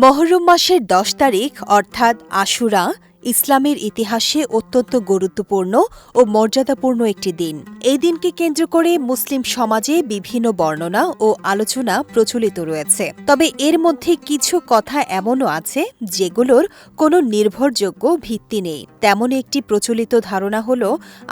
মহরম মাসের ১০ তারিখ অর্থাৎ আশুরা ইসলামের ইতিহাসে অত্যন্ত গুরুত্বপূর্ণ ও মর্যাদাপূর্ণ একটি দিন। এই দিনকে কেন্দ্র করে মুসলিম সমাজে বিভিন্ন বর্ণনা ও আলোচনা প্রচলিত রয়েছে। তবে এর মধ্যে কিছু কথা এমনও আছে যেগুলোর কোনো নির্ভরযোগ্য ভিত্তি নেই। তেমনই একটি প্রচলিত ধারণা হল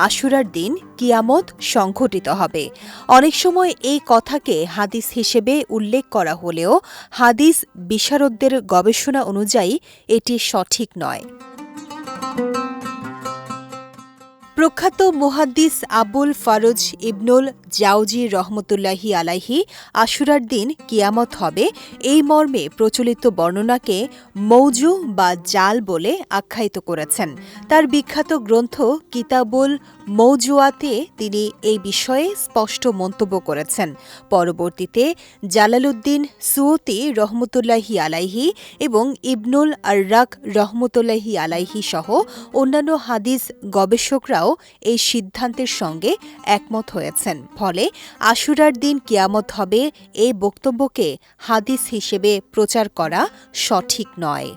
আশুরার দিন কিয়ামত সংঘটিত হবে। অনেক সময় এই কথাকে হাদিস হিসেবে উল্লেখ করা হলেও হাদিস বিশারদদের গবেষণা অনুযায়ী এটি সঠিক নয়। প্রখ্যাত মুহাদ্দিস আবুল ফারজ ইবনুল জাওজি রহমতুল্লাহি আলাইহি আশুরার দিন কিয়ামত হবে এই মর্মে প্রচলিত বর্ণনাকে মৌজু বা জাল বলে আখ্যায়িত করেছেন। তার বিখ্যাত গ্রন্থ কিতাবুল মৌজুয়াতে তিনি এই বিষয়ে স্পষ্ট মন্তব্য করেছেন। পরবর্তীতে জালালউদ্দিন সুয়ুতি রহমতুল্লাহি আলাইহি এবং ইবনুল আররাক রহমতুল্লাহি আলাইহি সহ অন্যান্য হাদিস গবেষকরাও এই সিদ্ধান্তের সঙ্গে একমত হয়েছেন। ফলে আশুরার দিন কিয়ামত হবে এই বক্তব্যকে হাদিস হিসেবে প্রচার করা সঠিক নয়।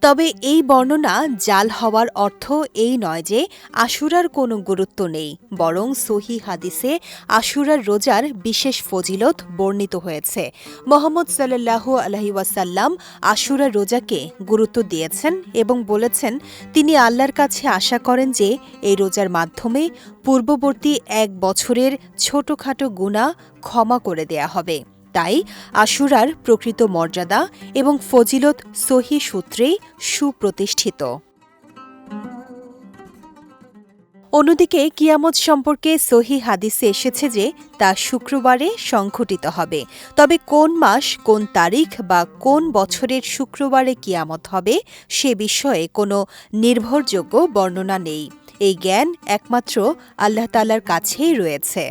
তবে এই বর্ণনা জাল হওয়ার অর্থ এই নয় যে আশুরার কোনো গুরুত্ব নেই, বরং সহিহ হাদিসে আশুরার রোজার বিশেষ ফজিলত বর্ণিত হয়েছে। মুহাম্মদ সাল্লাল্লাহু আলাইহি ওয়াসাল্লাম আশুরার রোজাকে গুরুত্ব দিয়েছেন এবং বলেছেন তিনি আল্লাহর কাছে আশা করেন যে এই রোজার মাধ্যমে পূর্ববর্তী ১ বছরের ছোটখাটো গুনাহ ক্ষমা করে দেয়া হবে। তাই আশুরার প্রকৃত মর্যাদা এবং ফজিলত সহিহ সূত্রেই সুপ্রতিষ্ঠিত। অন্যদিকে কিয়ামত সম্পর্কে সহিহ হাদিসে এসেছে যে তা শুক্রবারে সংঘটিত হবে। তবে কোন মাস, কোন তারিখ বা কোন বছরের শুক্রবারে কিয়ামত হবে সে বিষয়ে কোনো নির্ভরযোগ্য বর্ণনা নেই। এই জ্ঞান একমাত্র আল্লাহ তাআলার কাছেই রয়েছে।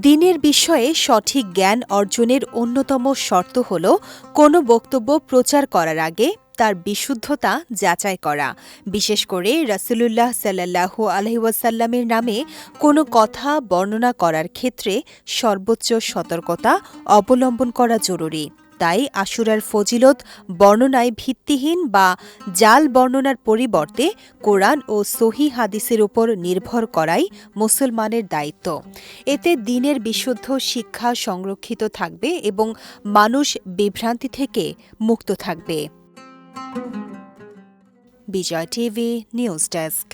দিনের বিষয়ে সঠিক জ্ঞান অর্জনের অন্যতম শর্ত হল কোনো বক্তব্য প্রচার করার আগে তার বিশুদ্ধতা যাচাই করা। বিশেষ করে রাসূলুল্লাহ সাল্লাল্লাহু আলাইহি ওয়াসাল্লামের নামে কোনো কথা বর্ণনা করার ক্ষেত্রে সর্বোচ্চ সতর্কতা অবলম্বন করা জরুরি। তাই আশুরার ফজিলত বর্ণনায় ভিত্তিহীন বা জাল বর্ণনার পরিবর্তে কোরআন ও সহিহ হাদিসের উপর নির্ভর করাই মুসলমানের দায়িত্ব। এতে দ্বীনের বিশুদ্ধ শিক্ষা সংরক্ষিত থাকবে এবং মানুষ বিভ্রান্তি থেকে মুক্ত থাকবে। বিজয় টিভি নিউজ ডেস্ক।